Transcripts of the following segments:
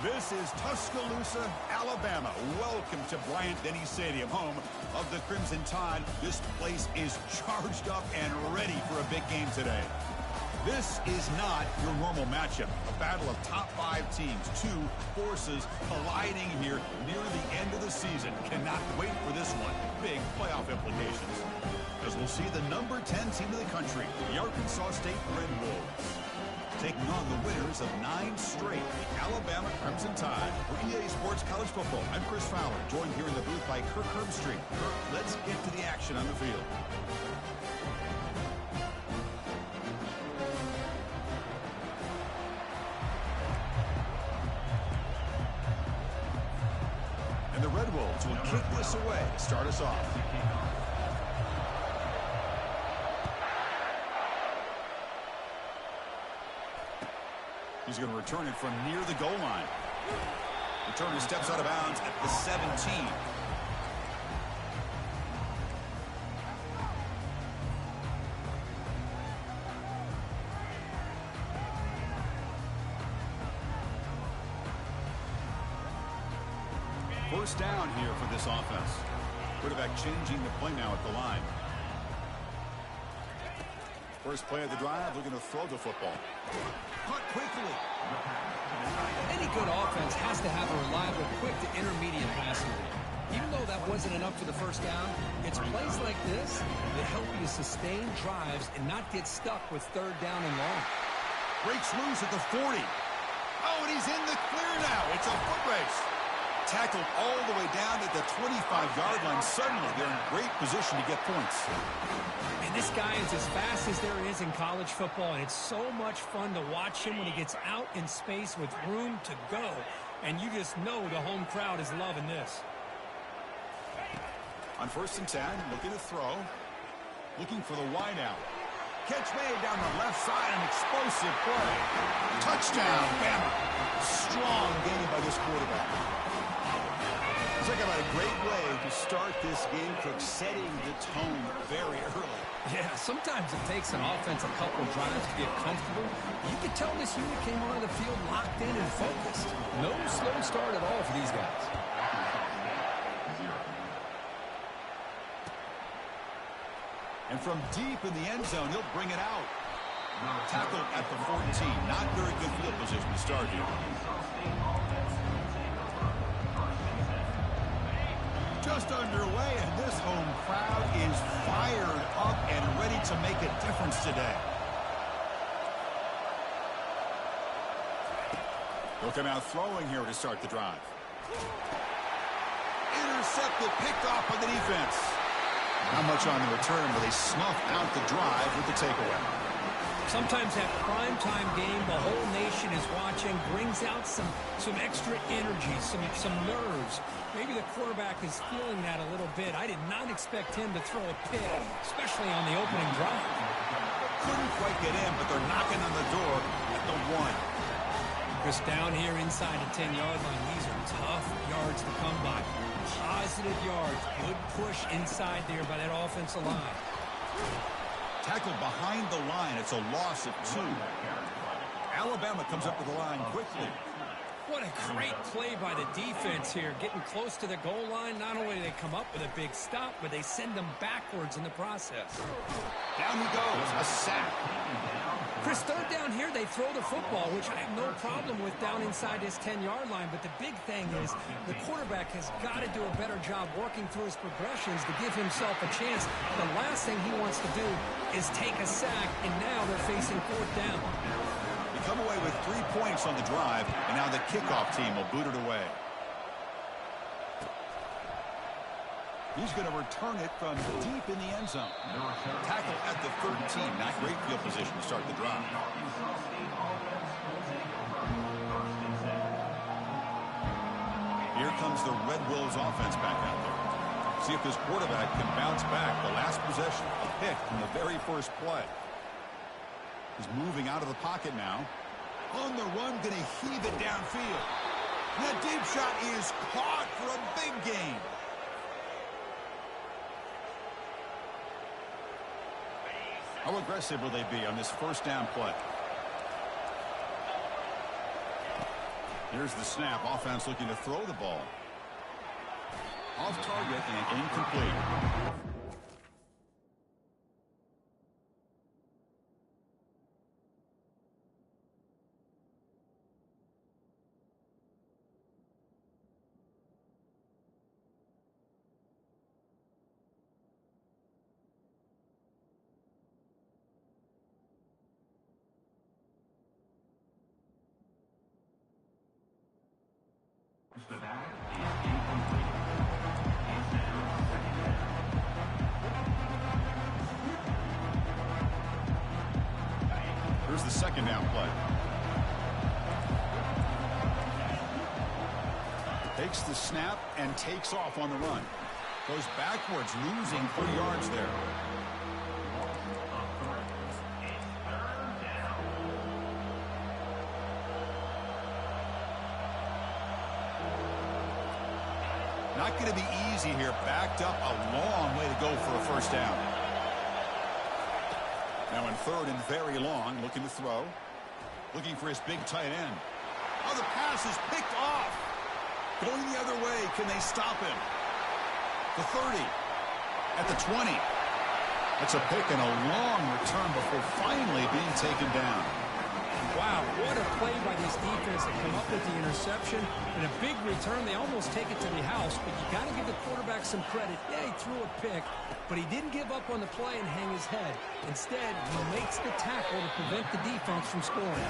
This is Tuscaloosa, Alabama. Welcome to Bryant-Denny Stadium, home of the Crimson Tide. This place is charged up and ready for a big game today. This is not your normal matchup. A battle of top 5 teams, 2 forces colliding here near the end of the season. Cannot wait for this one. Big playoff implications. As we'll see the number 10 team in the country, the Arkansas State Red Wolves, taking on the winners of 9 straight, the Alabama Crimson Tide. For EA Sports College Football, I'm Chris Fowler, joined here in the booth by Kirk Herbstreit. Kirk, let's get to the action on the field. And the Red Wolves will kick this away to start us off. He's going to return it from near the goal line. Returner steps out of bounds at the 17. First down here for this offense. Quarterback changing the play now at the line. First play of the drive, looking to throw the football. Caught quickly. Any good offense has to have a reliable, quick to intermediate passing game. Even though that wasn't enough for the first down, it's plays like this that help you sustain drives and not get stuck with third down and long. Breaks loose at the 40. Oh, and he's in the clear now. It's a foot race. Tackled all the way down at the 25-yard line. Suddenly, they're in great position to get points. And this guy is as fast as there is in college football, and it's so much fun to watch him when he gets out in space with room to go. And you just know the home crowd is loving this. On 1st and 10, looking to throw. Looking for the wide out. Catch made down the left side, an explosive play. Touchdown, Bama. Strong game by this quarterback. It's like about a great way to start this game, Cook, setting the tone very early. Yeah, sometimes it takes an offense a couple drives to get comfortable. You could tell this unit came onto the field locked in and focused. No slow start at all for these guys. And from deep in the end zone, he'll bring it out. Tackled at the 14. Not very good field position to start here. Just underway, and this home crowd is fired up and ready to make a difference today. He'll come out throwing here to start the drive. Intercepted, picked off by the defense. Not much on the return, but they snuff out the drive with the takeaway. Sometimes that primetime game, the whole nation is watching, brings out some extra energy, some nerves. Maybe the quarterback is feeling that a little bit. I did not expect him to throw a pick, especially on the opening drive. Couldn't quite get in, but they're knocking on the door at the 1. Just down here inside the 10-yard line, these are tough yards to come by. Positive yards, good push inside there by that offensive line. Tackled behind the line. It's a loss of 2. Alabama comes up with the line quickly. What a great play by the defense here. Getting close to the goal line, not only do they come up with a big stop, but they send them backwards in the process. Down he goes. A sack. Chris, third down here, they throw the football, which I have no problem with down inside his 10-yard line. But the big thing is the quarterback has got to do a better job working through his progressions to give himself a chance. The last thing he wants to do is take a sack, and now they're facing 4th down. They come away with 3 points on the drive, and now the kickoff team will boot it away. He's going to return it from deep in the end zone. Tackle at the 13. Not great field position to start the drive. Here comes the Red Wolves offense back out there. See if this quarterback can bounce back. The last possession, a pick from the very first play. He's moving out of the pocket now. On the run, going to heave it downfield. That deep shot is caught for a big gain. How aggressive will they be on this first down play? Here's the snap. Offense looking to throw the ball. Off target and incomplete. Here's the second down play. Takes the snap and takes off on the run. Goes backwards, losing 3 yards there. Not going to be easy here. Backed up a long way to go for a first down. Now in third and very long, looking to throw. Looking for his big tight end. Oh, the pass is picked off. Going the other way. Can they stop him? The 30. At the 20. That's a pick and a long return before finally being taken down. Wow, what a play by this defense to come up with the interception. And a big return. They almost take it to the house, but you got to give the quarterback some credit. Yeah, he threw a pick, but he didn't give up on the play and hang his head. Instead, he makes the tackle to prevent the defense from scoring.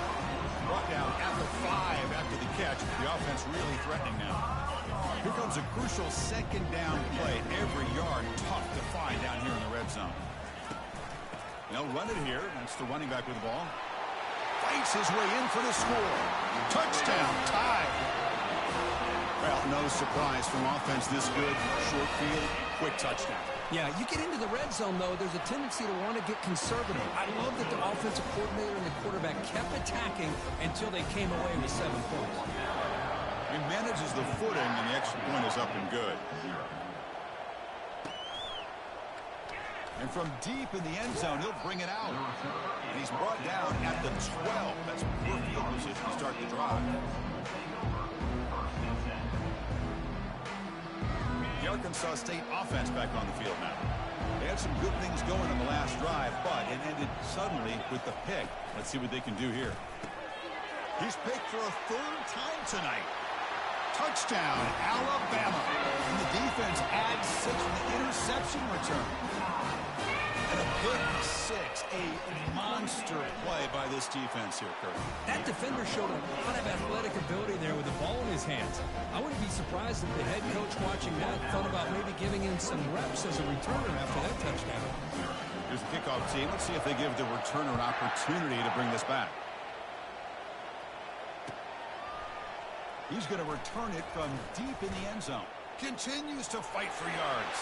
Brought down at the 5 after the catch. The offense really threatening now. Here comes a crucial second down play. Every yard tough to find down here in the red zone. They'll run it here. That's the running back with the ball. Fights his way in for the score. Touchdown, tie. Well, no surprise from offense this good. Short field, quick touchdown. Yeah, you get into the red zone, though, there's a tendency to want to get conservative. I love that the offensive coordinator and the quarterback kept attacking until they came away with 7 points. He manages the footing, and the extra point is up and good. And from deep in the end zone, he'll bring it out. And he's brought down at the 12. That's poor field position to start the drive. The Arkansas State offense back on the field now. They had some good things going on the last drive, but it ended suddenly with the pick. Let's see what they can do here. He's picked for a 3rd time tonight. Touchdown, Alabama. And the defense adds 6 from the interception return. And a pick 6, a monster play by this defense here, Kurt. That defender showed a lot of athletic ability there with the ball in his hands. I wouldn't be surprised if the head coach watching that thought about maybe giving him some reps as a returner after that touchdown. Here's the kickoff team. Let's see if they give the returner an opportunity to bring this back. He's going to return it from deep in the end zone. Continues to fight for yards.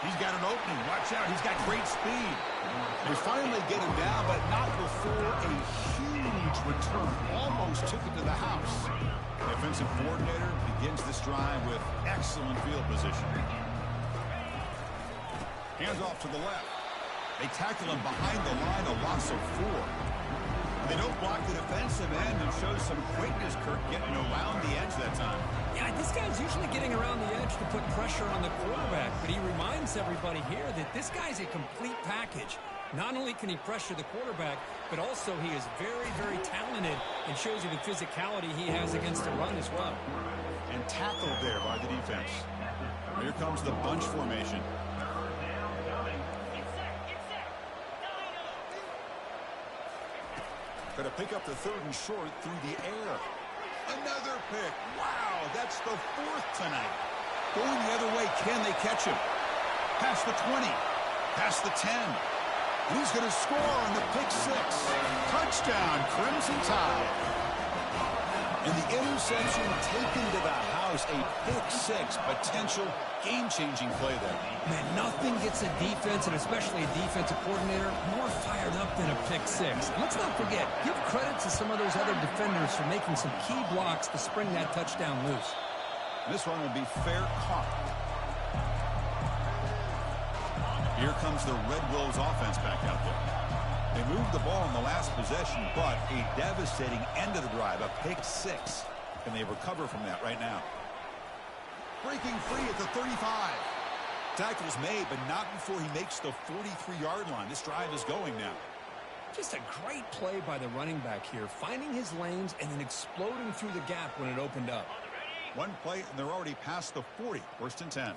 He's got an opening. Watch out. He's got great speed. They finally get him down, but not before a huge return. Almost took it to the house. The offensive coordinator begins this drive with excellent field position. Hands off to the left. They tackle him behind the line, a loss of 4. They don't block the defensive end and show some quickness, Kirk, getting around the edge that time. Yeah, this guy's usually getting around the edge to put pressure on the quarterback, but he reminds everybody here that this guy's a complete package. Not only can he pressure the quarterback, but also he is very, very talented and shows you the physicality he has against the run as well. And tackled there by the defense. Here comes the bunch formation. Going to pick up the 3rd and short through the air. Another pick. Wow, that's the 4th tonight. Going the other way, can they catch him? Past the 20, past the 10. And he's going to score on the pick 6. Touchdown, Crimson Tide. And the interception taken to the house, a pick-6, potential game-changing play there. Man, nothing gets a defense, and especially a defensive coordinator, more fired up than a pick-6. And let's not forget, give credit to some of those other defenders for making some key blocks to spring that touchdown loose. This one will be fair caught. Here comes the Red Wolves offense back out there. They moved the ball in the last possession, but a devastating end of the drive, a pick-6. Can they recover from that right now? Breaking free at the 35. Tackle's made, but not before he makes the 43-yard line. This drive is going now. Just a great play by the running back here, finding his lanes and then exploding through the gap when it opened up. One play, and they're already past the 40. First and 10.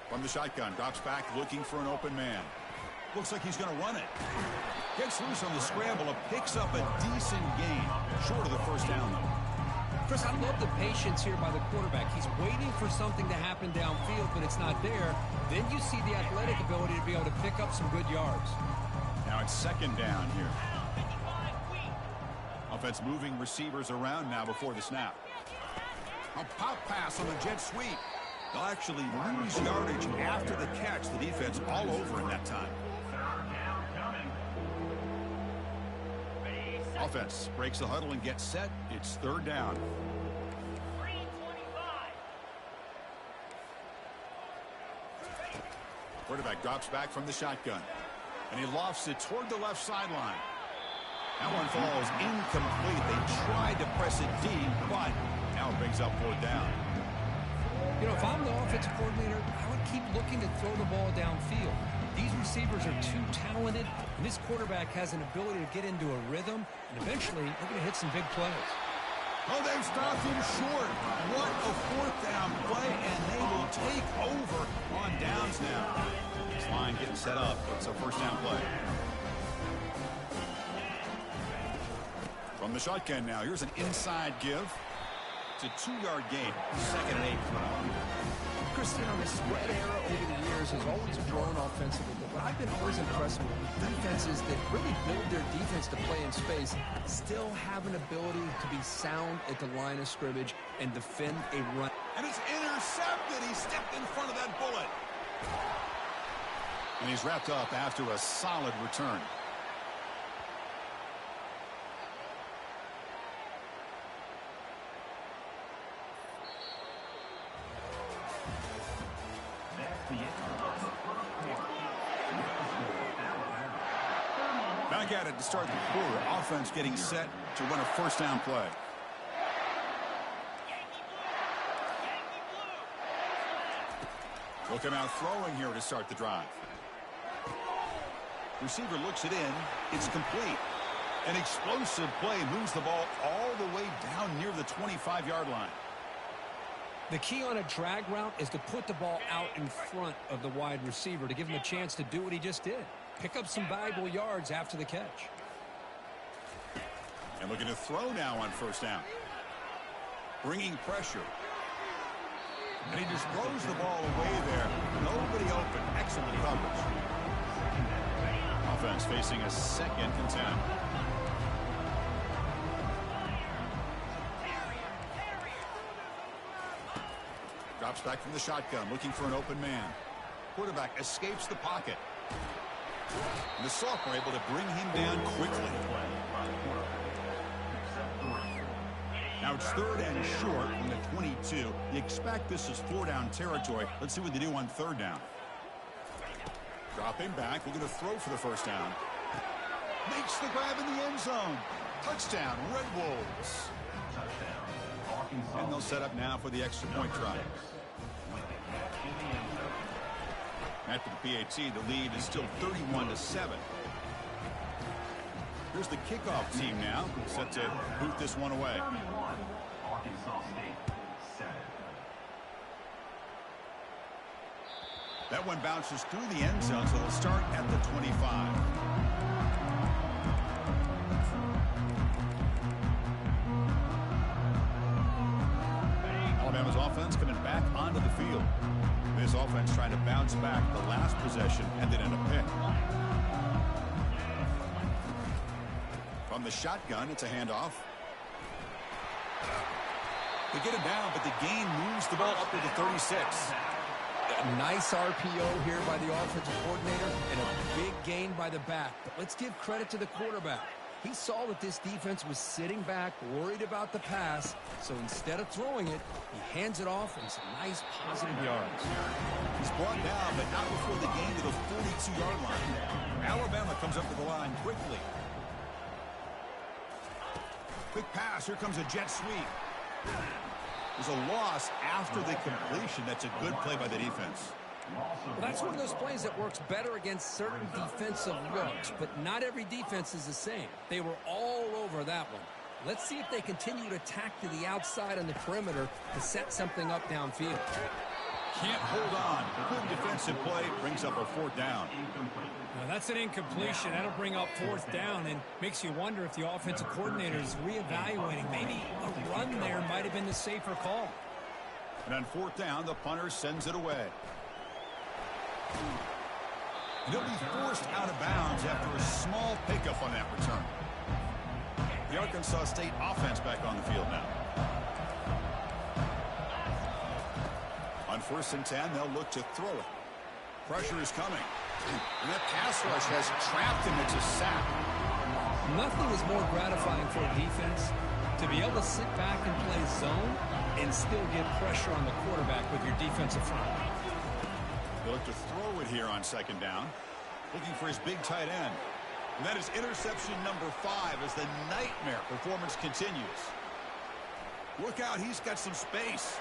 From the shotgun, drops back, looking for an open man. Looks like he's going to run it. Gets loose on the scramble, picks up a decent gain. Short of the first down, though. Chris, I love the patience here by the quarterback. He's waiting for something to happen downfield, but it's not there. Then you see the athletic ability to be able to pick up some good yards. Now it's second down here. Offense moving receivers around now before the snap. A pop pass on the jet sweep. They'll actually lose yardage after the catch. The defense all over in that time. Offense breaks the huddle and gets set. It's third down. Quarterback drops back from the shotgun. And he lofts it toward the left sideline. That one falls incomplete. They tried to press it deep, but now it brings up fourth down. You know, if I'm the offensive coordinator, I would keep looking to throw the ball downfield. These receivers are too talented, and this quarterback has an ability to get into a rhythm, and eventually they're going to hit some big plays. Oh, they've stopped him short. What a fourth down play, and they will take over on downs now. This line getting set up. It's a first down play. From the shotgun now, here's an inside give. It's a 2-yard gain. Second and 8. Christian, the spread era over the years has always grown offensively, but what I've been always impressed with defenses that really build their defense to play in space still have an ability to be sound at the line of scrimmage and defend a run. And it's intercepted. He stepped in front of that bullet. And he's wrapped up after a solid return. Back at it to start the quarter. Offense getting set to run a first down play. Will come out throwing here to start the drive. Receiver looks it in. It's complete. An explosive play moves the ball all the way down near the 25-yard line. The key on a drag route is to put the ball out in front of the wide receiver to give him a chance to do what he just did. Pick up some valuable yards after the catch. And looking to throw now on first down. Bringing pressure. And he just throws the ball away there. Nobody open. Excellent coverage. Offense facing a second and 10. Drops back from the shotgun, looking for an open man. Quarterback escapes the pocket. And the sophomore able to bring him down quickly. Now it's third and short from the 22. You expect this is 4-down territory. Let's see what they do on third down. Dropping back, looking to throw for the first down. Makes the grab in the end zone. Touchdown, Red Wolves. And they'll set up now for the extra point try. After the PAT, the lead is still 31-7. Here's the kickoff team now, set to boot this one away. That one bounces through the end zone, so they'll start at the 25. Alabama's offense coming back onto the field. This offense trying to bounce back. The last possession ended in a pick. From From the shotgun, it's a handoff. They get him down, but the gain moves the ball up to the 36. A nice RPO here by the offensive coordinator and a big gain by the back. But let's give credit to the quarterback. He saw that this defense was sitting back, worried about the pass, so instead of throwing it, he hands it off and some nice positive yards. He's brought down, but not before the gain to the 42-yard line. Alabama comes up to the line quickly. Quick pass. Here comes a jet sweep. There's a loss after the completion. That's a good play by the defense. Well, that's one of those plays that works better against certain defensive looks, but not every defense is the same. They were all over that one. Let's see if they continue to tack to the outside on the perimeter to set something up downfield. Can't hold on. Good defensive play brings up a fourth down. Now that's an incompletion. That'll bring up fourth down and makes you wonder if the offensive coordinator is reevaluating. Maybe a run there might have been the safer call. And on fourth down, the punter sends it away. He'll be forced out of bounds after a small pickup on that return. The Arkansas State offense back on the field now. On 1st and 10, they'll look to throw it. Pressure is coming. And that pass rush has trapped him. It's a sack. Nothing is more gratifying for a defense to be able to sit back and play zone and still get pressure on the quarterback with your defensive front. They'll look to throw it here on 2nd down. Looking for his big tight end. And that is interception number 5 as the nightmare performance continues. Look out, he's got some space.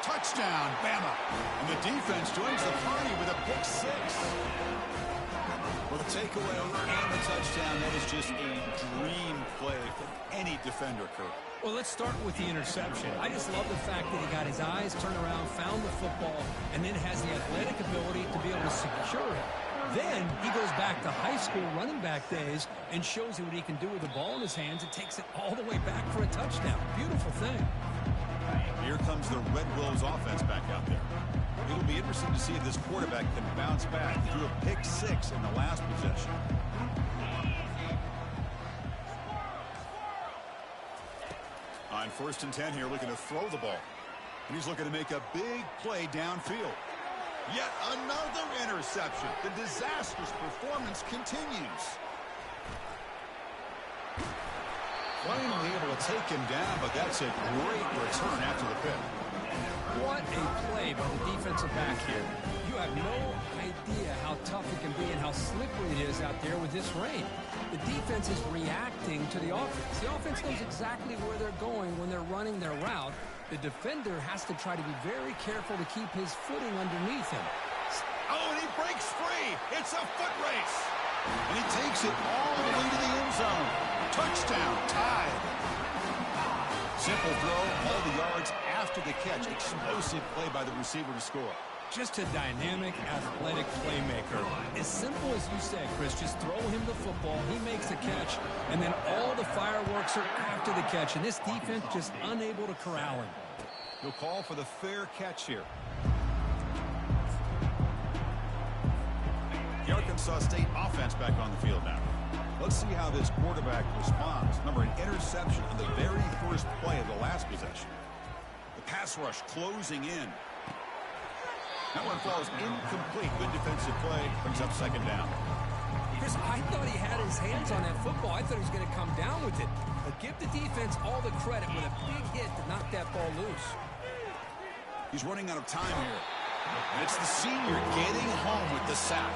Touchdown, Bama. And the defense joins the party with a pick 6. Well, the takeaway and the touchdown, that is just a dream play for any defender, Kurt. Well, let's start with the interception. I just love the fact that he got his eyes turned around, found the football, and then has the athletic ability to be able to secure it. Then he goes back to high school running back days and shows you what he can do with the ball in his hands and takes it all the way back for a touchdown. Beautiful thing. Here comes the Red Wolves offense back out there. It'll be interesting to see if this quarterback can bounce back through a pick 6 in the last possession. On 1st and 10 here, looking to throw the ball. And he's looking to make a big play downfield. Yet another interception. The disastrous performance continues. Finally able to take him down, but that's a great return after the pick. What a play by the defensive back here. You have no idea how tough it can be and how slippery it is out there with this rain. The defense is reacting to the offense. The offense knows exactly where they're going when they're running their route. The defender has to try to be very careful to keep his footing underneath him. Oh, and he breaks free. It's a foot race. And he takes it all the way to the end zone. Touchdown, tied. Simple throw, all the yards after the catch. Explosive play by the receiver to score. Just a dynamic, athletic playmaker. As simple as you said, Chris, just throw him the football, he makes the catch, and then all the fireworks are after the catch, and this defense just unable to corral him. He'll call for the fair catch here. The Arkansas State offense back on the field now. Let's see how this quarterback responds. Remember, an interception on the very first play of the last possession. The pass rush closing in. That one falls incomplete. Good defensive play. Brings up 2nd down. Chris, I thought he had his hands on that football. I thought he was going to come down with it. But give the defense all the credit with a big hit to knock that ball loose. He's running out of time here. And it's the senior getting home with the sack.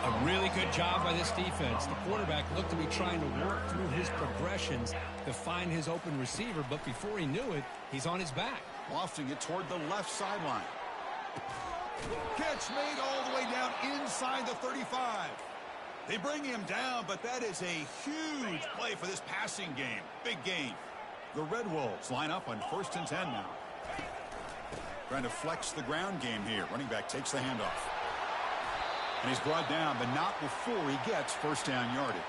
A really good job by this defense. The quarterback looked to be trying to work through his progressions to find his open receiver, but before he knew it, he's on his back. Lofting it toward the left sideline. Catch made all the way down inside the 35. They bring him down, but that is a huge play for this passing game. Big gain. The Red Wolves line up on 1st and 10 now. Trying to flex the ground game here. Running back takes the handoff. And he's brought down, but not before he gets 1st down yardage.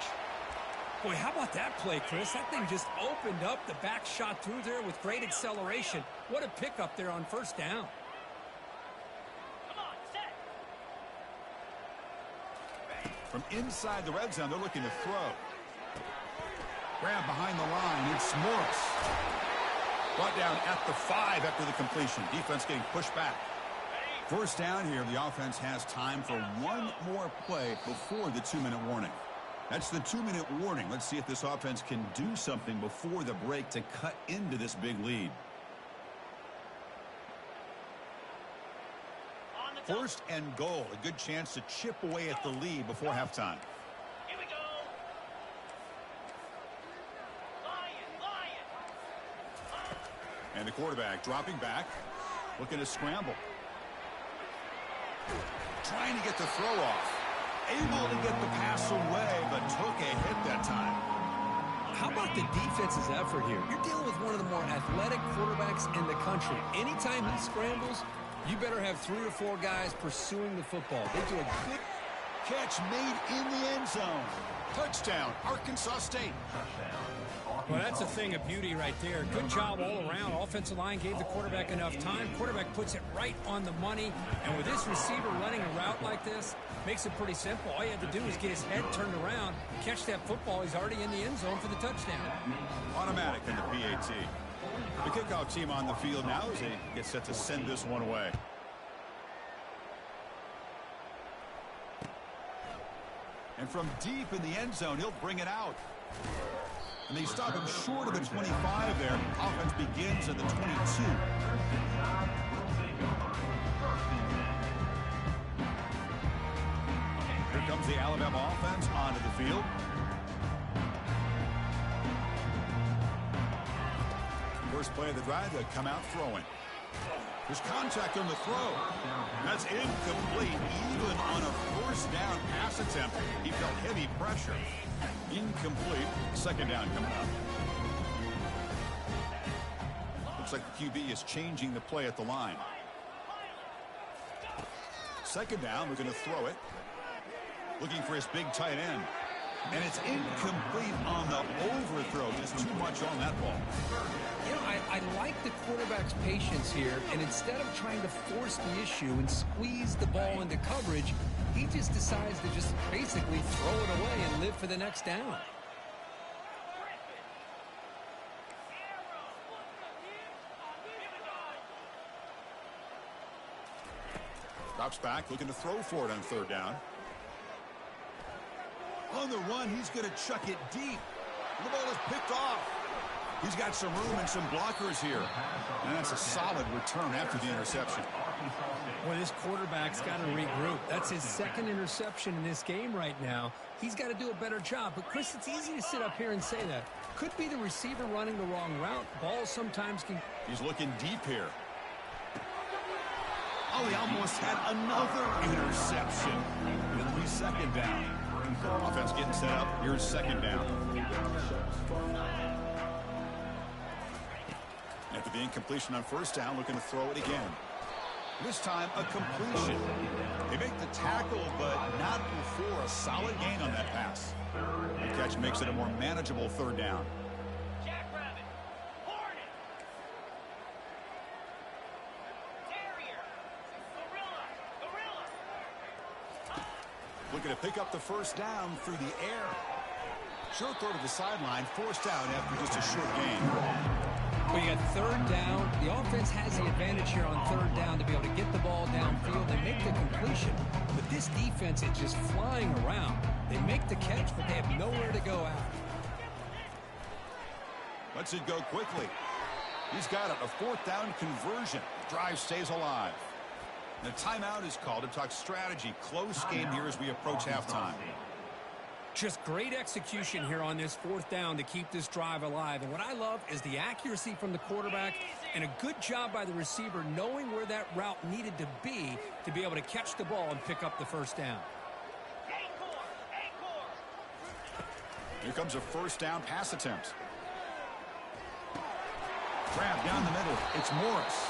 Boy, how about that play, Chris? That thing just opened up. The back shot through there with great acceleration. What a pickup there on 1st down. From inside the red zone, they're looking to throw. Grab behind the line. It's Morris. Brought down at the 5 after the completion. Defense getting pushed back. First down here. The offense has time for one more play before the 2-minute warning. That's the 2-minute warning. Let's see if this offense can do something before the break to cut into this big lead. First and goal. A good chance to chip away at the lead before halftime. Here we go. And the quarterback dropping back, looking to scramble. Trying to get the throw off. Able to get the pass away, but took a hit that time. How about the defense's effort here? You're dealing with one of the more athletic quarterbacks in the country. Anytime he scrambles, you better have 3 or 4 guys pursuing the football. They do a good Catch made in the end zone. Touchdown, Arkansas State. Well, that's a thing of beauty right there. Good job all around. Offensive line gave the quarterback enough time. Quarterback puts it right on the money. And with this receiver running a route like this, makes it pretty simple. All you have to do is get his head turned around, catch that football. He's already in the end zone for the touchdown. Automatic in the PAT. The kickoff team on the field now as they get set to send this one away. And from deep in the end zone, he'll bring it out. And they stop him short of the 25 there. Offense begins at the 22. Here comes the Alabama offense onto the field. First play of the drive, they come out throwing. There's contact on the throw. That's incomplete. Even on a first down pass attempt, he felt heavy pressure. Incomplete. Second down coming up. Looks like the QB is changing the play at the line. Second down, we're going to throw it. Looking for his big tight end. And it's incomplete on the overthrow. Just too much on that ball. You know, I like the quarterback's patience here, and instead of trying to force the issue and squeeze the ball into coverage, he just decides to just basically throw it away and live for the next down. Drops back, looking to throw for it on third down. On the run, he's going to chuck it deep. The ball is picked off. He's got some room and some blockers here. And that's a solid return after the interception. Well, this quarterback's got to regroup. That's his second interception in this game right now. He's got to do a better job. But, Chris, it's easy to sit up here and say that. Could be the receiver running the wrong route. Balls sometimes can... He's looking deep here. Oh, he almost had another interception. It'll be second down. Offense getting set up. Here's second down. After the incompletion on first down, looking to throw it again. This time, a completion. They make the tackle, but not before a solid gain on that pass. The catch makes it a more manageable third down. Jackrabbit. Hornet. Terrier. Gorilla. Looking to pick up the first down through the air. Short throw to the sideline, forced out after just a short gain. Well, you got third down. The offense has the advantage here on third down to be able to get the ball downfield. They make the completion, but this defense is just flying around. They make the catch, but they have nowhere to go after. Lets it go quickly. He's got it, a fourth down conversion. Drive stays alive. The timeout is called to talk strategy. Close game here as we approach halftime. Just great execution here on this fourth down to keep this drive alive. And what I love is the accuracy from the quarterback and a good job by the receiver knowing where that route needed to be able to catch the ball and pick up the first down. Here comes a first down pass attempt. Grab down the middle. It's Morris.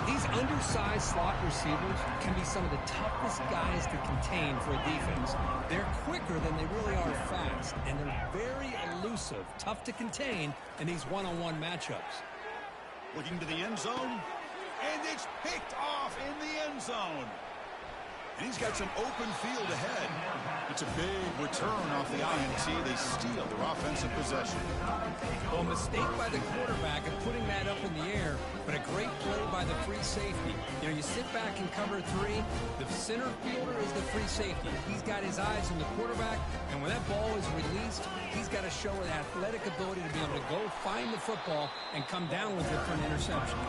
These undersized slot receivers can be some of the toughest guys to contain for a defense. They're quicker than they really are fast, and they're very elusive, tough to contain in these one-on-one matchups. Looking to the end zone, and it's picked off in the end zone. And he's got some open field ahead. It's a big return off the INT. They steal their offensive possession. Well, a mistake by the quarterback of putting that up in the air, but a great play by the free safety. You know, you sit back and cover three. The center fielder is the free safety. He's got his eyes on the quarterback, and when that ball is released, he's got to show an athletic ability to be able to go find the football and come down with it for an interception.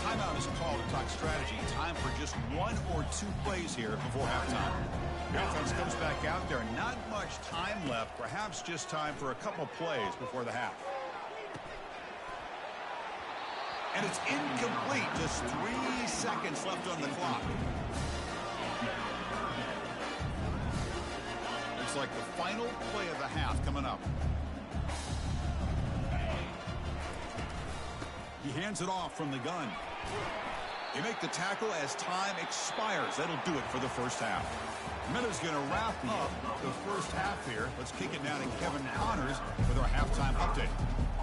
Timeout is called to talk strategy. Time for just 1 or 2 plays here before halftime. The offense comes back out there. Not much time left. Perhaps just time for a couple plays before the half. And it's incomplete. Just 3 seconds left on the clock. Looks like the final play of the half coming up. He hands it off from the gun. They make the tackle as time expires. That'll do it for the first half. Minuta's going to wrap up the first half here. Let's kick it down to Kevin Connors with our halftime update.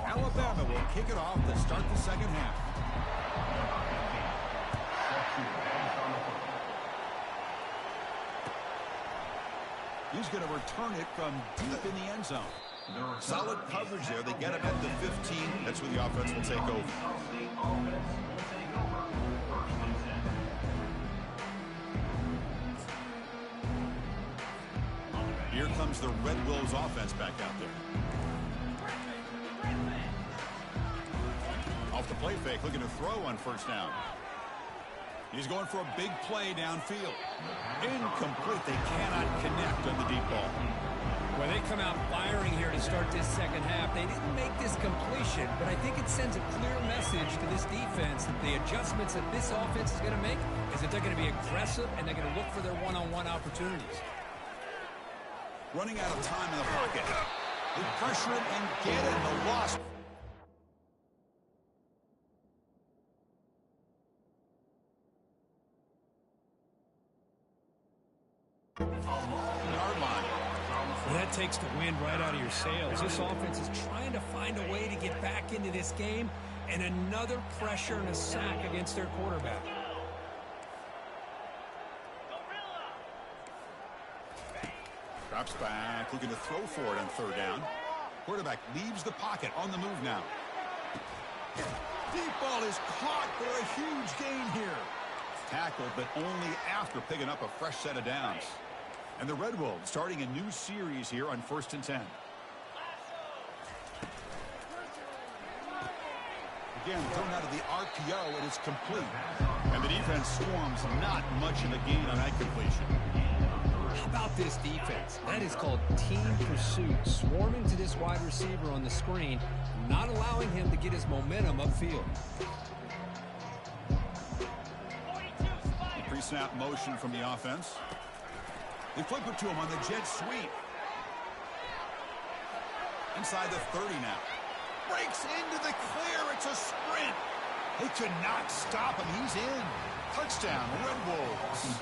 Alabama will kick it off to start the second half. He's going to return it from deep in the end zone. Solid coverage there. They get him at the 15. That's where the offense will take over. Here comes the Red Wolves offense back out there. Off the play fake, looking to throw on first down. He's going for a big play downfield. Incomplete. They cannot connect on the deep ball. Well, they come out firing here to start this second half. They didn't make this completion, but I think it sends a clear message to this defense that the adjustments that this offense is going to make is that they're going to be aggressive and they're going to look for their one-on-one opportunities. Running out of time in the pocket. They pressure it and get it. The loss. Yard line. Well, that takes the wind right out of your sails. This offense is trying to find a way to get back into this game, and another pressure and a sack against their quarterback. Drops back, looking to throw for it on third down. Quarterback leaves the pocket, on the move now. Deep ball is caught for a huge gain here. Tackled, but only after picking up a fresh set of downs. And the Red Wolves starting a new series here on 1st and 10. Again, thrown out of the RPO, it is complete. And the defense swarms not much of a gain on that completion. How about this defense? That is called team pursuit. Swarming to this wide receiver on the screen, not allowing him to get his momentum upfield. Pre-snap motion from the offense. They flip it to him on the jet sweep. Inside the 30 now. Breaks into the clear. It's a sprint. They could not stop him. He's in. Touchdown, Red Wolves.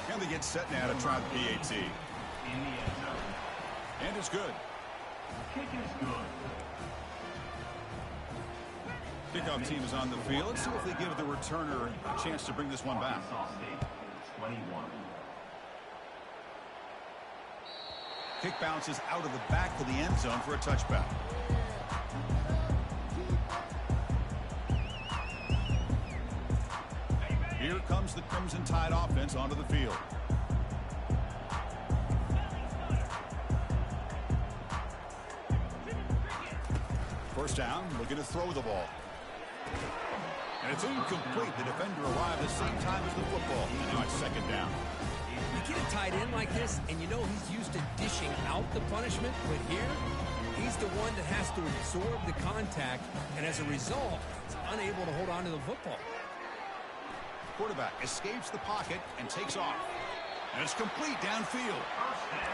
And they get set now to try the PAT. And it's good. Kickoff team is on the field. Let's see if they give the returner a chance to bring this one back. Kick bounces out of the back of the end zone for a touchback. Here comes the Crimson Tide offense onto the field. First down, looking to throw the ball. And it's incomplete. The defender arrived the same time as the football. And now it's second down. You get a tight end like this, and you know he's used to dishing out the punishment, but here, he's the one that has to absorb the contact, and as a result, he's unable to hold on to the football. Quarterback escapes the pocket and takes off. And it's complete downfield.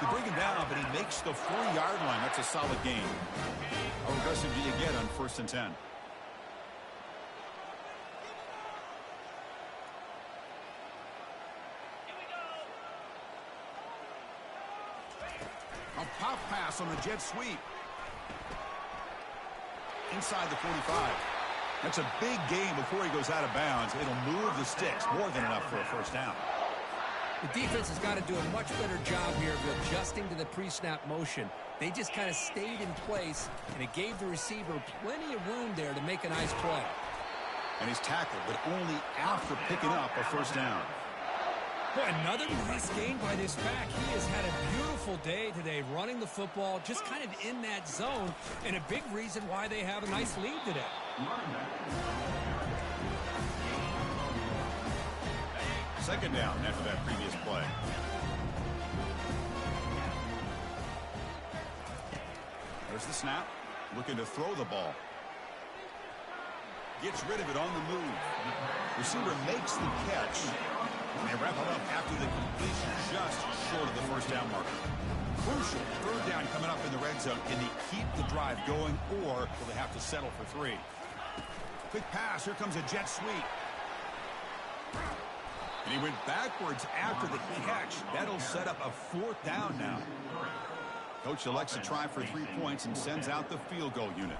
They bring him down, but he makes the 40-yard line. That's a solid gain. How aggressive do you get on 1st and 10? A pop pass on the jet sweep. Inside the 45. That's a big gain before he goes out of bounds. It'll move the sticks. More than enough for a first down. The defense has got to do a much better job here of adjusting to the pre-snap motion. They just kind of stayed in place, and it gave the receiver plenty of room there to make a nice play. And he's tackled, but only after picking up a first down. Boy, another nice gain by this back. He has had a beautiful day today running the football, just kind of in that zone, and a big reason why they have a nice lead today. Second down after that previous play. There's the snap. Looking to throw the ball. Gets rid of it on the move. Receiver makes the catch. And they wrap it up after the completion, just short of the first down marker. Crucial third down coming up in the red zone. Can they keep the drive going, or will they have to settle for 3? Quick pass. Here comes a jet sweep. And he went backwards after the catch. That'll set up a 4th down now. Coach elects to try for 3 points and sends out the field goal unit.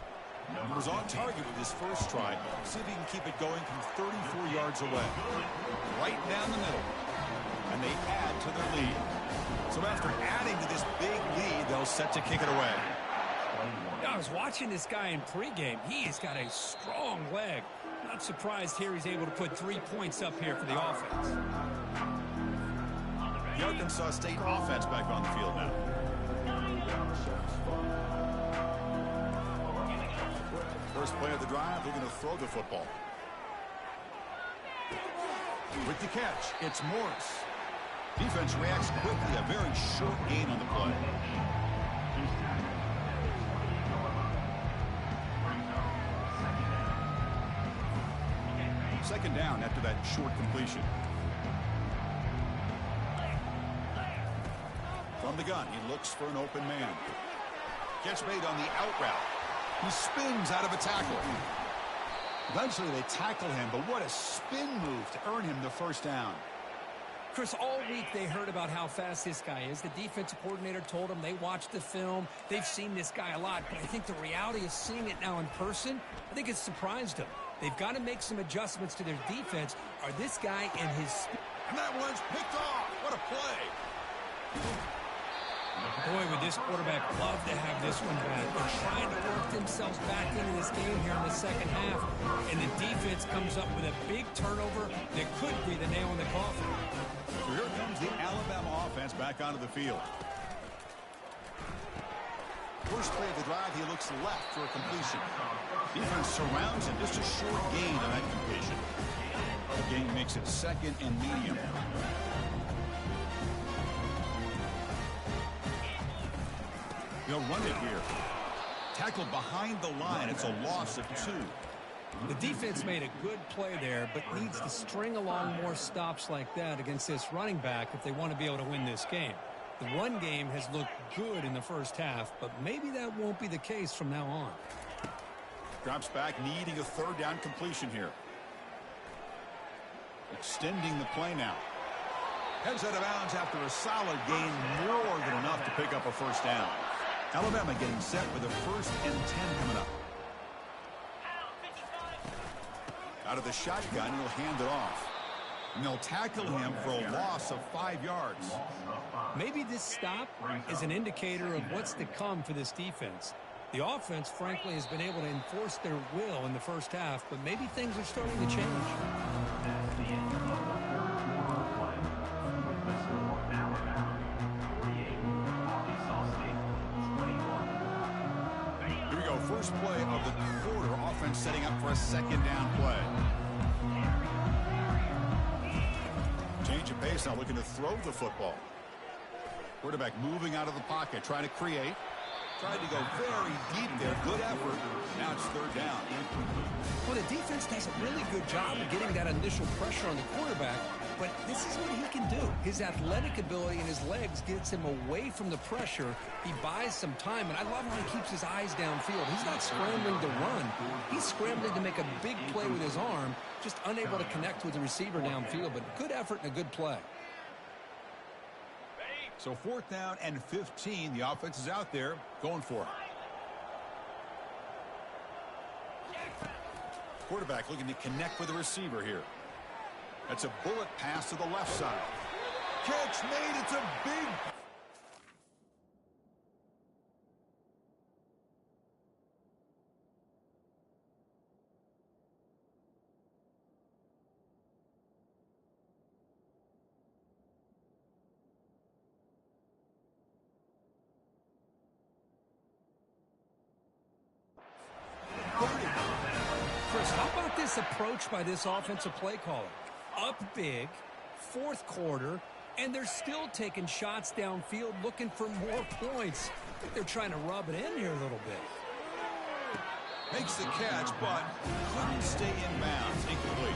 He was on target with his first try. See if he can keep it going from 34 yards away. Right down the middle. And they add to their lead. So after adding to this big lead, they'll set to kick it away. I was watching this guy in pregame. He has got a strong leg. Not surprised here he's able to put 3 points up here for the offense. The Arkansas State offense back on the field now. First play of the drive, they're going to throw the football. With the catch, it's Morris. Defense reacts quickly, a very short gain on the play. Second down after that short completion. From the gun, he looks for an open man. Catch made on the out route. He spins out of a tackle. Eventually they tackle him, but what a spin move to earn him the first down. Chris, all week they heard about how fast this guy is. The defensive coordinator told them they watched the film. They've seen this guy a lot, but I think the reality of seeing it now in person, I think it's surprised them. They've got to make some adjustments to their defense. Are this guy and his... And that one's picked off. What a play. Boy, would this quarterback love to have this one back. They're trying to work themselves back into this game here in the second half, and the defense comes up with a big turnover that could be the nail in the coffin. So here comes the Alabama offense back onto the field. First play of the drive, he looks left for a completion. Defense surrounds him, just a short gain on that completion. The gain makes it 2nd and medium. They'll run it here. Tackled behind the line. It's a loss of 2. The defense made a good play there, but needs to string along more stops like that against this running back if they want to be able to win this game. The run game has looked good in the first half, but maybe that won't be the case from now on. Drops back, needing a 3rd down completion here. Extending the play now. Heads out of bounds after a solid gain, more than enough to pick up a first down. Alabama getting set with a 1st and 10 coming up. Out of the shotgun, he'll hand it off. And they'll tackle him for a loss of 5 yards. Maybe this stop is an indicator of what's to come for this defense. The offense, frankly, has been able to enforce their will in the first half, but maybe things are starting to change. Here we go, first play of the quarter. Offense setting up for a 2nd down play. Change of pace now, looking to throw the football. Quarterback moving out of the pocket, trying to create. Tried to go very deep there. Good effort. Now it's 3rd down. Well, the defense does a really good job of getting that initial pressure on the quarterback, but this is what he can do. His athletic ability and his legs gets him away from the pressure. He buys some time, and I love how he keeps his eyes downfield. He's not scrambling to run. He's scrambling to make a big play with his arm, just unable to connect with the receiver downfield, but good effort and a good play. So 4th down and 15. The offense is out there going for it. Quarterback looking to connect with the receiver here. That's a bullet pass to the left side. Catch made. It's a big... Chris, how about this approach by this offensive play caller? Up big, fourth quarter, and they're still taking shots downfield looking for more points. I think they're trying to rub it in here a little bit. Makes the catch, but couldn't stay in bounds. Incomplete.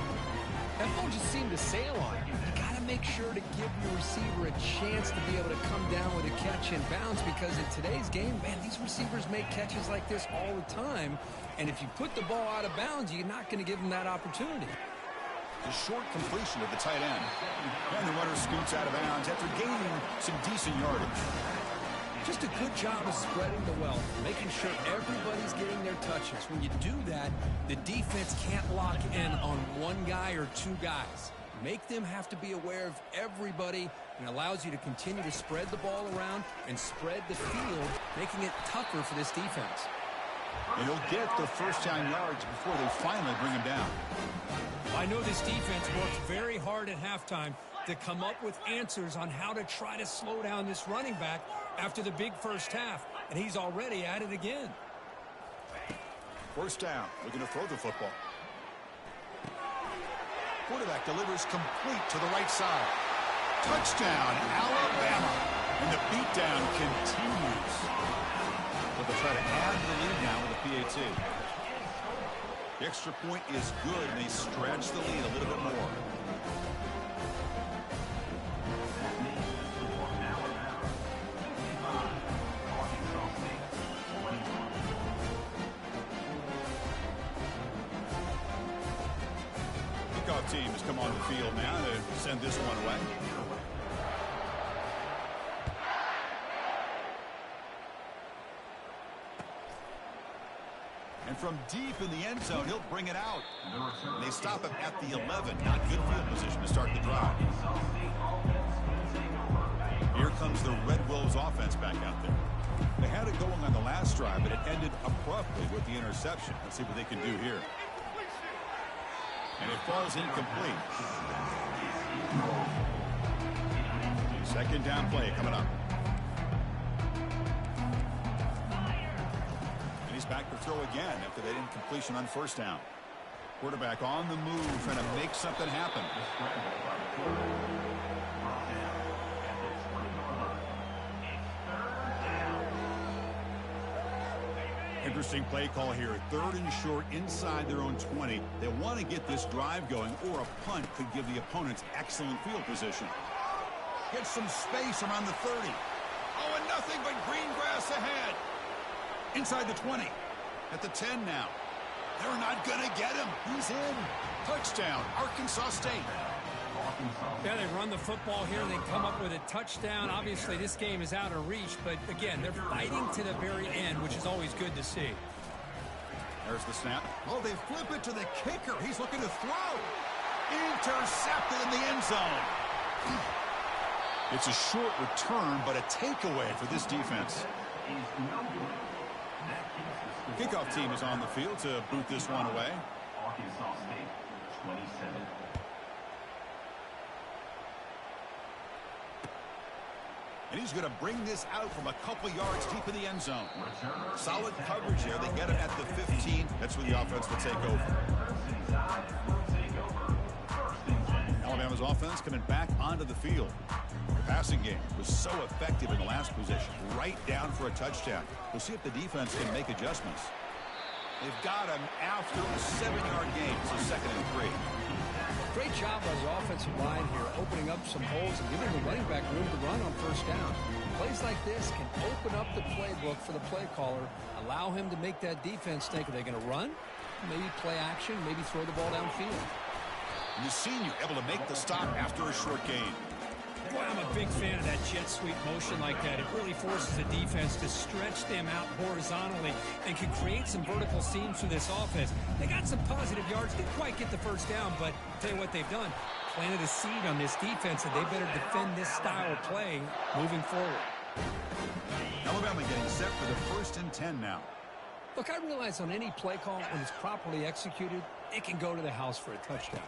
That ball just seemed to sail on it. You got to make sure to give your receiver a chance to be able to come down with a catch in bounds, because in today's game, man, these receivers make catches like this all the time. And if you put the ball out of bounds, you're not going to give them that opportunity. The short completion of the tight end. And the runner scoots out of bounds after gaining some decent yardage. Just a good job of spreading the wealth, making sure everybody's getting their touches. When you do that, the defense can't lock in on one guy or two guys. Make them have to be aware of everybody, and allows you to continue to spread the ball around and spread the field, making it tougher for this defense. And he'll get the first down yards before they finally bring him down. I know this defense worked very hard at halftime to come up with answers on how to try to slow down this running back after the big first half, and he's already at it again. First down, looking to throw the football. Quarterback delivers complete to the right side. Touchdown, Alabama. And the beatdown continues. But they'll try to add the lead now with a PAT. The extra point is good, and they stretch the lead a little bit more. Kickoff team has come on the field now to send this one away. And from deep in the end zone, he'll bring it out. And they stop him at the 11. Not good field position to start the drive. Here comes the Red Wolves offense back out there. They had it going on the last drive, but it ended abruptly with the interception. Let's see what they can do here. And it falls incomplete. Second down play coming up. And he's back to throw again after that incompletion on first down. Quarterback on the move, trying to make something happen. Interesting play call here. Third and short inside their own 20. They want to get this drive going, or a punt could give the opponents excellent field position. Get some space around the 30. Oh, and nothing but green grass ahead. Inside the 20. At the 10 now. They're not going to get him. He's in. Touchdown, Arkansas State. Yeah, they run the football here. They come up with a touchdown. Obviously, this game is out of reach, but again, they're fighting to the very end, which is always good to see. There's the snap. Oh, they flip it to the kicker. He's looking to throw. Intercepted in the end zone. It's a short return, but a takeaway for this defense. Kickoff team is on the field to boot this one away. Arkansas State, 27. And he's going to bring this out from a couple yards deep in the end zone. Solid coverage here. They get him at the 15. That's where the offense will take over. Alabama's offense coming back onto the field. The passing game was so effective in the last possession. Right down for a touchdown. We'll see if the defense can make adjustments. They've got him after a 7-yard gain. So 2nd and 3. Great job by the offensive line here, opening up some holes and giving the running back room to run on first down. Plays like this can open up the playbook for the play caller, allow him to make that defense think, are they going to run? Maybe play action, maybe throw the ball downfield. And the senior able to make the stop after a short gain. Boy, I'm a big fan of that jet sweep motion like that. It really forces the defense to stretch them out horizontally and can create some vertical seams for this offense. They got some positive yards. Didn't quite get the first down, but I'll tell you what they've done. planted a seed on this defense, and they better defend this style of play moving forward. Alabama getting set for the 1st and 10 now. Look, I realize on any play call, when it's properly executed, it can go to the house for a touchdown.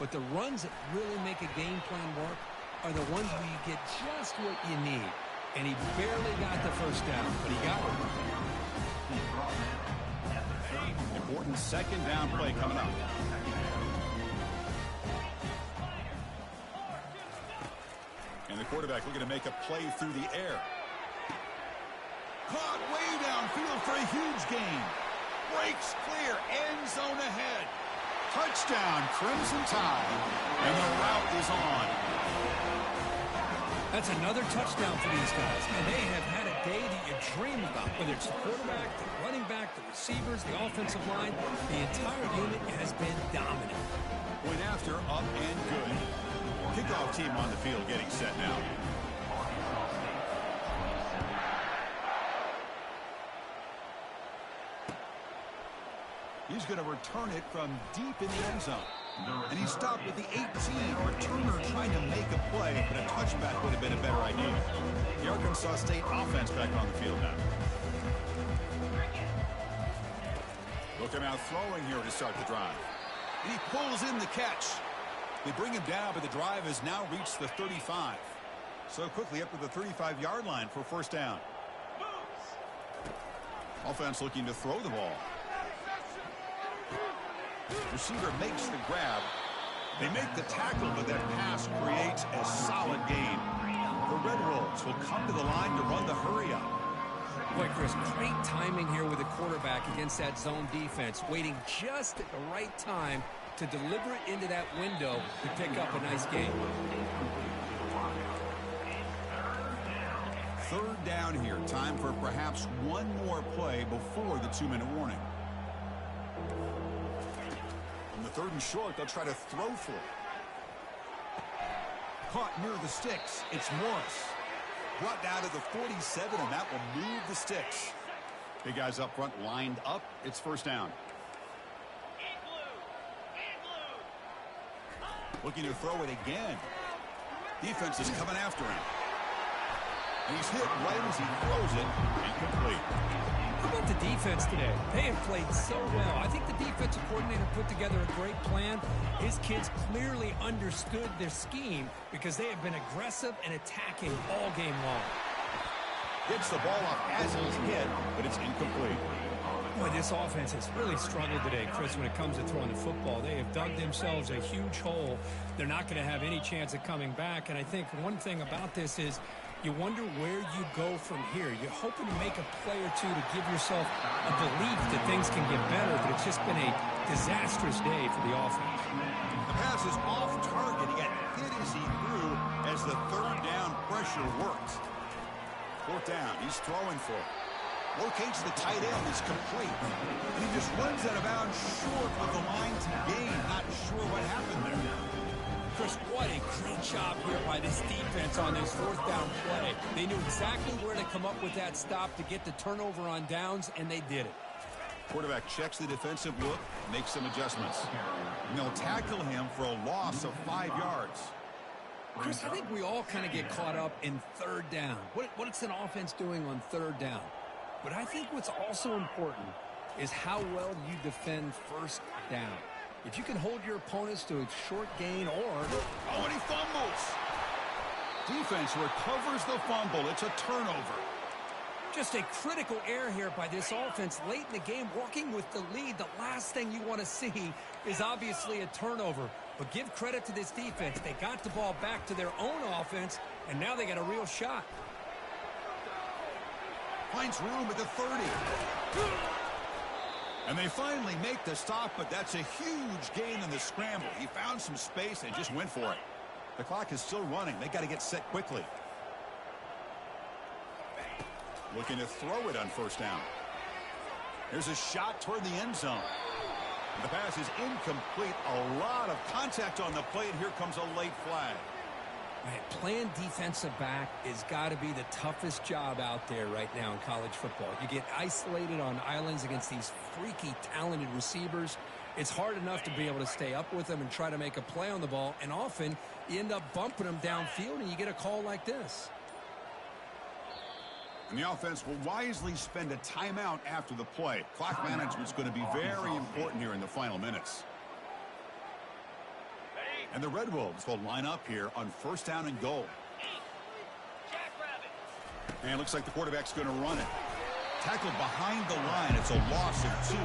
But the runs that really make a game plan work are the ones where you get just what you need. And he barely got the first down, but he got it. Important 2nd down play coming up. And the quarterback looking to make a play through the air. Caught way downfield for a huge gain. Breaks clear, end zone ahead. Touchdown, Crimson Tide. And the route is on. That's another touchdown for these guys. And they have had a day that you dream about. Whether it's the quarterback, the running back, the receivers, the offensive line, the entire unit has been dominant. Point after, up and good. Kickoff team on the field getting set now. He's going to return it from deep in the end zone. And he stopped with the 18. Returner trying to make a play, but a touchback would have been a better idea. The Arkansas State offense back on the field now. Look him out throwing here to start the drive. And he pulls in the catch. They bring him down, but the drive has now reached the 35. So quickly up to the 35-yard line for 1st down. Offense looking to throw the ball. Receiver makes the grab. They make the tackle, but that pass creates a solid gain. The Red Wolves will come to the line to run the hurry-up. Boy, Chris, great timing here with the quarterback against that zone defense, waiting just at the right time to deliver it into that window to pick up a nice gain. 3rd down here. Time for perhaps one more play before the 2-minute warning. On the 3rd and short, they'll try to throw for it. Caught near the sticks. It's Morris. Brought down to the 47, and that will move the sticks. Big guys up front lined up. It's 1st down. Looking to throw it again. Defense is coming after him. And he's hit right as he throws it. Incomplete. How about the defense today? They have played so well. I think the defensive coordinator put together a great plan. His kids clearly understood their scheme because they have been aggressive and attacking all game long. Gets the ball off as he's hit, but it's incomplete. Boy, this offense has really struggled today, Chris, when it comes to throwing the football. They have dug themselves a huge hole. They're not going to have any chance of coming back. And I think one thing about this is you wonder where you go from here. You're hoping to make a play or two to give yourself a belief that things can get better, but it's just been a disastrous day for the offense. The pass is off target. He got hit as he threw as the 3rd down pressure worked. 4th down. He's throwing for it. Locates the tight end. Is complete. And he just runs out of bounds short of the line to gain. Not sure what happened there. Chris, what a great job here by this defense on this 4th down play. They knew exactly where to come up with that stop to get the turnover on downs, and they did it. Quarterback checks the defensive look, makes some adjustments. And they'll tackle him for a loss of 5 yards. Chris, I think we all kind of get caught up in 3rd down. What's an offense doing on 3rd down? But I think what's also important is how well you defend 1st down. If you can hold your opponents to a short gain or... Oh, and he fumbles. Defense recovers the fumble. It's a turnover. Just a critical error here by this offense late in the game, working with the lead. The last thing you want to see is obviously a turnover. But give credit to this defense. They got the ball back to their own offense, and now they got a real shot. Finds room at the 30. And they finally make the stop, but that's a huge gain in the scramble. He found some space and just went for it. The clock is still running. They got to get set quickly. Looking to throw it on 1st down. There's a shot toward the end zone. The pass is incomplete. A lot of contact on the play, and here comes a late flag. Man, playing defensive back has got to be the toughest job out there right now in college football. You get isolated on islands against these freaky, talented receivers. It's hard enough to be able to stay up with them and try to make a play on the ball, and often you end up bumping them downfield and you get a call like this. And the offense will wisely spend a timeout after the play. Clock management is going to be very important here in the final minutes. And the Red Wolves will line up here on first down and goal. And it looks like the quarterback's going to run it. Tackled behind the line. It's a loss of 2.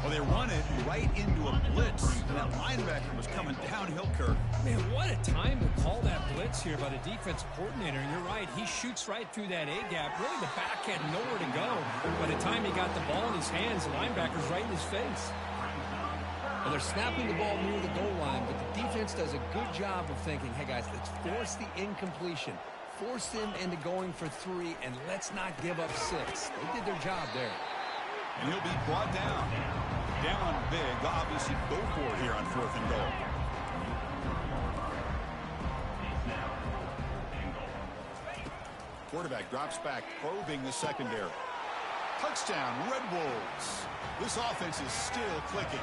Well, they run it right into a blitz. And that linebacker was coming downhill, Kirk. Man, what a time to call that blitz here by the defensive coordinator. And you're right, he shoots right through that A-gap. Really, the back had nowhere to go. By the time he got the ball in his hands, the linebacker's right in his face. Well, they're snapping the ball near the goal line, but the defense does a good job of thinking, hey, guys, let's force the incompletion. Force them into going for 3, and let's not give up 6. They did their job there. And he'll be brought down. Down big. They'll obviously go for it here on 4th and goal. Quarterback drops back, probing the secondary. Touchdown, Red Wolves. This offense is still clicking.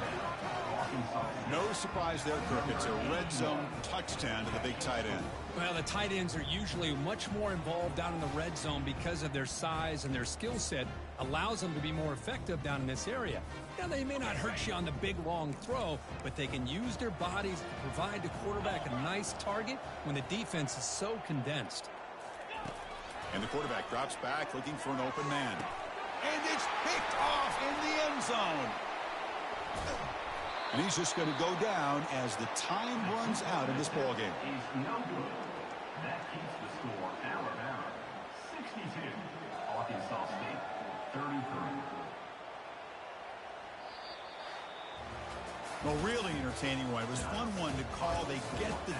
No surprise there, Kirk. It's a red zone touchdown to the big tight end. Well, the tight ends are usually much more involved down in the red zone because of their size, and their skill set allows them to be more effective down in this area. Now, they may not hurt you on the big, long throw, but they can use their bodies to provide the quarterback a nice target when the defense is so condensed. And the quarterback drops back looking for an open man. And it's picked off in the end zone. And he's just going to go down as the time runs out in this ballgame. Is no good. That keeps the score Alabama 62, Arkansas State 33. Well, really entertaining one. It was 1-1 to call. They get the